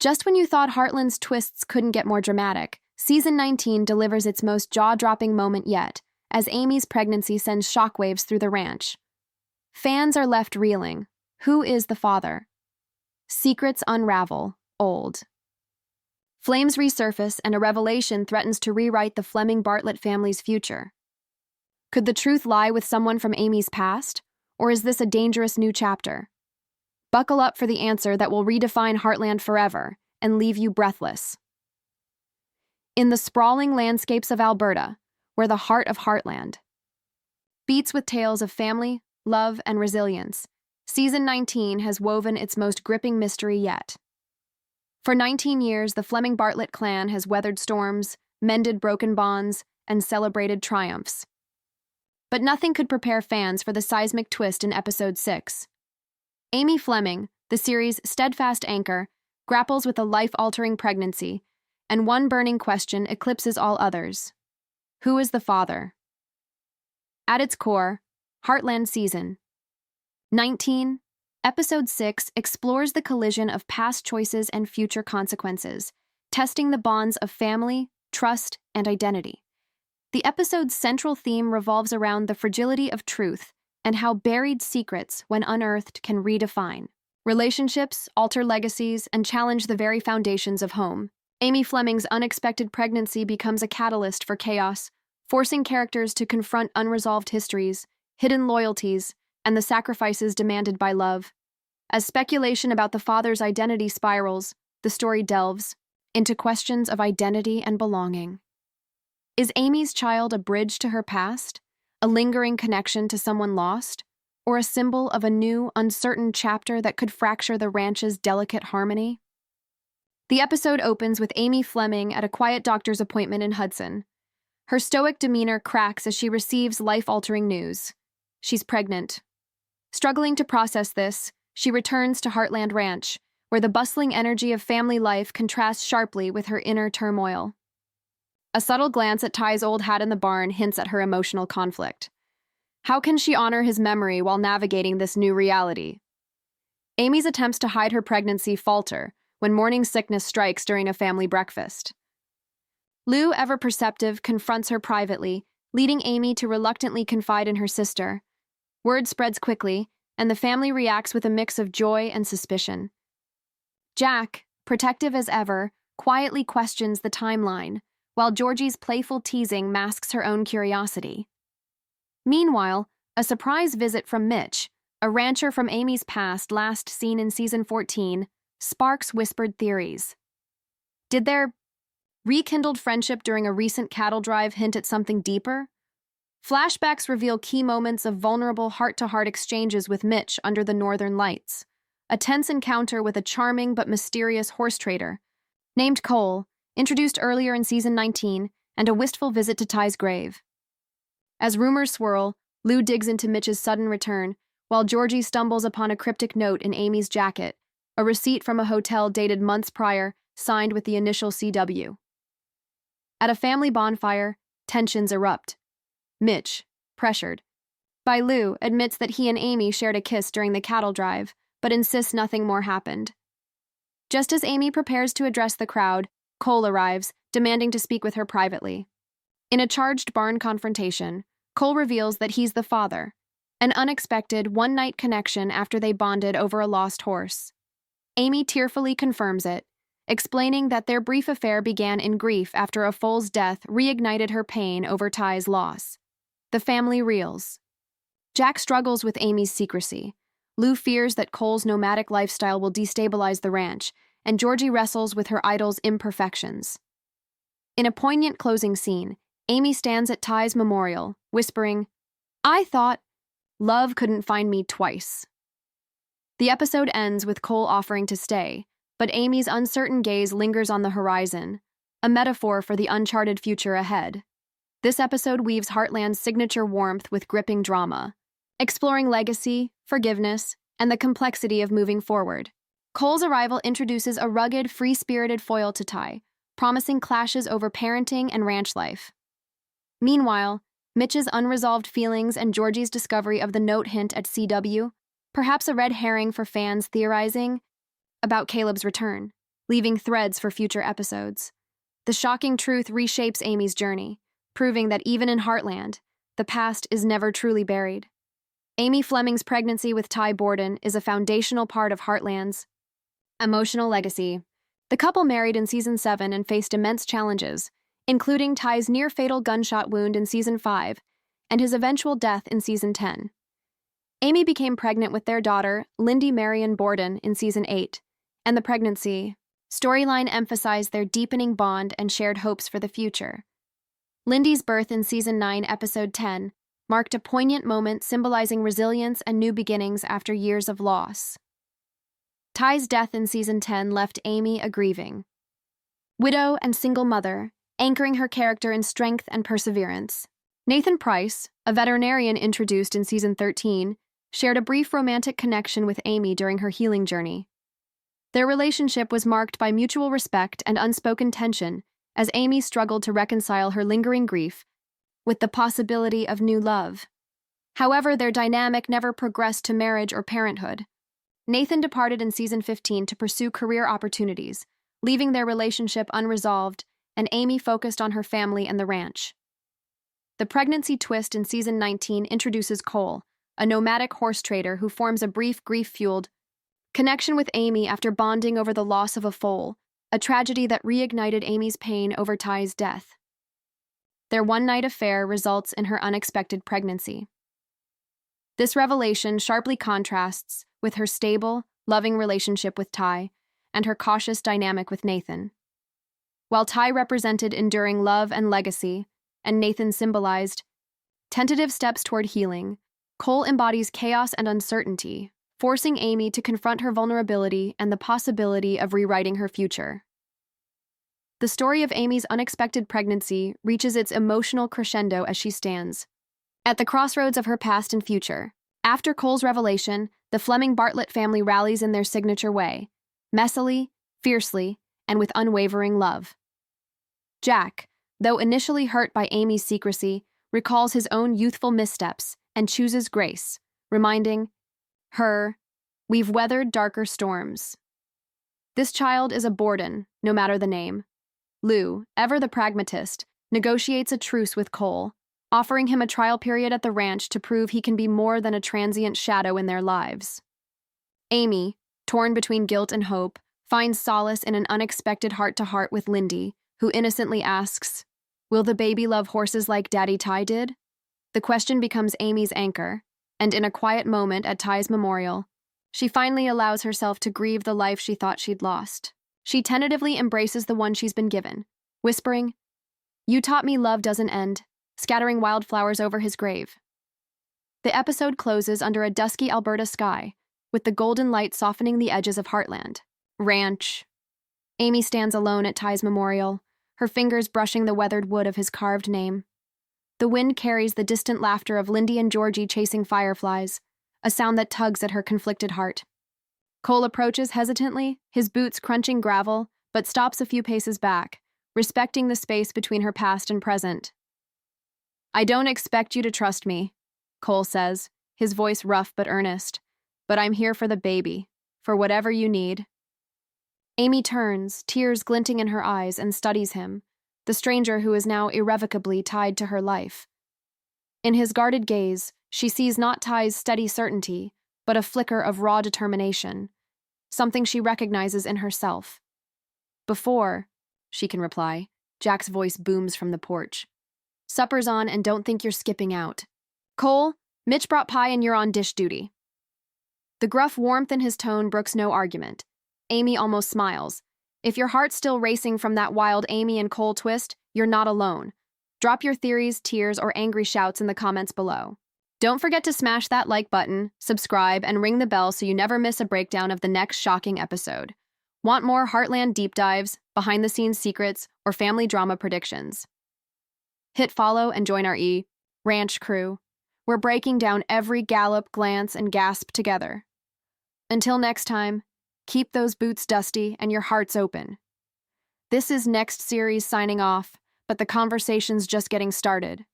Just when you thought Heartland's twists couldn't get more dramatic, Season 19 delivers its most jaw-dropping moment yet, as Amy's pregnancy sends shockwaves through the ranch. Fans are left reeling. Who is the father? Secrets unravel, old. Flames resurface, and a revelation threatens to rewrite the Fleming Bartlett family's future. Could the truth lie with someone from Amy's past, or is this a dangerous new chapter? Buckle up for the answer that will redefine Heartland forever and leave you breathless. In the sprawling landscapes of Alberta, where the heart of Heartland beats with tales of family, love, and resilience, Season 19 has woven its most gripping mystery yet. For 19 years, the Fleming Bartlett clan has weathered storms, mended broken bonds, and celebrated triumphs. But nothing could prepare fans for the seismic twist in Episode 6. Amy Fleming, the series' steadfast anchor, grapples with a life-altering pregnancy, and one burning question eclipses all others. Who is the father? At its core, Heartland Season 19, Episode 6 explores the collision of past choices and future consequences, testing the bonds of family, trust, and identity. The episode's central theme revolves around the fragility of truth and how buried secrets, when unearthed, can redefine relationships, alter legacies, and challenge the very foundations of home. Amy Fleming's unexpected pregnancy becomes a catalyst for chaos, forcing characters to confront unresolved histories, hidden loyalties, and the sacrifices demanded by love. As speculation about the father's identity spirals, the story delves into questions of identity and belonging. Is Amy's child a bridge to her past, a lingering connection to someone lost, or a symbol of a new, uncertain chapter that could fracture the ranch's delicate harmony? The episode opens with Amy Fleming at a quiet doctor's appointment in Hudson. Her stoic demeanor cracks as she receives life-altering news. She's pregnant. Struggling to process this, she returns to Heartland Ranch, where the bustling energy of family life contrasts sharply with her inner turmoil. A subtle glance at Ty's old hat in the barn hints at her emotional conflict. How can she honor his memory while navigating this new reality? Amy's attempts to hide her pregnancy falter when morning sickness strikes during a family breakfast. Lou, ever perceptive, confronts her privately, leading Amy to reluctantly confide in her sister. Word spreads quickly, and the family reacts with a mix of joy and suspicion. Jack, protective as ever, quietly questions the timeline, while Georgie's playful teasing masks her own curiosity. Meanwhile, a surprise visit from Mitch, a rancher from Amy's past last seen in Season 14, sparks whispered theories. Did their rekindled friendship during a recent cattle drive hint at something deeper? Flashbacks reveal key moments of vulnerable heart-to-heart exchanges with Mitch under the northern lights, a tense encounter with a charming but mysterious horse trader named Cole, introduced earlier in Season 19, and a wistful visit to Ty's grave. As rumors swirl, Lou digs into Mitch's sudden return, while Georgie stumbles upon a cryptic note in Amy's jacket, a receipt from a hotel dated months prior, signed with the initial CW. At a family bonfire, tensions erupt. Mitch, pressured by Lou, admits that he and Amy shared a kiss during the cattle drive, but insists nothing more happened. Just as Amy prepares to address the crowd, Cole arrives, demanding to speak with her privately. In a charged barn confrontation, Cole reveals that he's the father, an unexpected one-night connection after they bonded over a lost horse. Amy tearfully confirms it, explaining that their brief affair began in grief after a foal's death reignited her pain over Ty's loss. The family reels. Jack struggles with Amy's secrecy. Lou fears that Cole's nomadic lifestyle will destabilize the ranch, and Georgie wrestles with her idol's imperfections. In a poignant closing scene, Amy stands at Ty's memorial, whispering, "I thought love couldn't find me twice." The episode ends with Cole offering to stay, but Amy's uncertain gaze lingers on the horizon, a metaphor for the uncharted future ahead. This episode weaves Heartland's signature warmth with gripping drama, exploring legacy, forgiveness, and the complexity of moving forward. Cole's arrival introduces a rugged, free-spirited foil to Ty, promising clashes over parenting and ranch life. Meanwhile, Mitch's unresolved feelings and Georgie's discovery of the note hint at CW, perhaps a red herring for fans theorizing about Caleb's return. leaving threads for future episodes. The shocking truth reshapes Amy's journey, proving that even in Heartland, the past is never truly buried. Amy Fleming's pregnancy with Ty Borden is a foundational part of Heartland's emotional legacy. The couple married in Season 7 and faced immense challenges, including Ty's near-fatal gunshot wound in Season 5 and his eventual death in Season 10. Amy became pregnant with their daughter, Lindy Marion Borden, in Season 8, and the pregnancy storyline emphasized their deepening bond and shared hopes for the future. Lindy's birth in Season 9, Episode 10, marked a poignant moment symbolizing resilience and new beginnings after years of loss. Ty's death in Season 10 left Amy a grieving widow and single mother, anchoring her character in strength and perseverance. Nathan Price, a veterinarian introduced in Season 13, shared a brief romantic connection with Amy during her healing journey. Their relationship was marked by mutual respect and unspoken tension as Amy struggled to reconcile her lingering grief with the possibility of new love. However, their dynamic never progressed to marriage or parenthood. Nathan departed in Season 15 to pursue career opportunities, leaving their relationship unresolved, and Amy focused on her family and the ranch. The pregnancy twist in Season 19 introduces Cole, a nomadic horse trader who forms a brief grief-fueled connection with Amy after bonding over the loss of a foal, a tragedy that reignited Amy's pain over Ty's death. Their one-night affair results in her unexpected pregnancy. This revelation sharply contrasts with her stable, loving relationship with Ty and her cautious dynamic with Nathan. While Ty represented enduring love and legacy, and Nathan symbolized tentative steps toward healing, Cole embodies chaos and uncertainty, forcing Amy to confront her vulnerability and the possibility of rewriting her future. The story of Amy's unexpected pregnancy reaches its emotional crescendo as she stands at the crossroads of her past and future. After Cole's revelation, the Fleming Bartlett family rallies in their signature way, messily, fiercely, and with unwavering love. Jack, though initially hurt by Amy's secrecy, recalls his own youthful missteps and chooses grace, reminding her, "We've weathered darker storms." This child is a Borden, no matter the name. Lou, ever the pragmatist, negotiates a truce with Cole, offering him a trial period at the ranch to prove he can be more than a transient shadow in their lives. Amy, torn between guilt and hope, finds solace in an unexpected heart-to-heart with Lindy, who innocently asks, "Will the baby love horses like Daddy Ty did?" The question becomes Amy's anchor, and in a quiet moment at Ty's memorial, she finally allows herself to grieve the life she thought she'd lost. She tentatively embraces the one she's been given, whispering, "You taught me love doesn't end," scattering wildflowers over his grave. The episode closes under a dusky Alberta sky, with the golden light softening the edges of Heartland. Ranch. Amy stands alone at Ty's memorial, her fingers brushing the weathered wood of his carved name. The wind carries the distant laughter of Lindy and Georgie chasing fireflies, a sound that tugs at her conflicted heart. Cole approaches hesitantly, his boots crunching gravel, but stops a few paces back, respecting the space between her past and present. "I don't expect you to trust me," Cole says, his voice rough but earnest, "but I'm here for the baby, for whatever you need." Amy turns, tears glinting in her eyes, and studies him, the stranger who is now irrevocably tied to her life. In his guarded gaze, she sees not Ty's steady certainty, but a flicker of raw determination, something she recognizes in herself. "Before," she can reply, Jack's voice booms from the porch. "Supper's on and don't think you're skipping out. Cole, Mitch brought pie and you're on dish duty." The gruff warmth in his tone brooks no argument. Amy almost smiles. If your heart's still racing from that wild Amy and Cole twist, you're not alone. Drop your theories, tears, or angry shouts in the comments below. Don't forget to smash that like button, subscribe, and ring the bell so you never miss a breakdown of the next shocking episode. Want more Heartland deep dives, behind-the-scenes secrets, or family drama predictions? Hit follow and join our ranch crew. We're breaking down every gallop, glance, and gasp together. Until next time, keep those boots dusty and your hearts open. This is Next Series signing off, but the conversation's just getting started.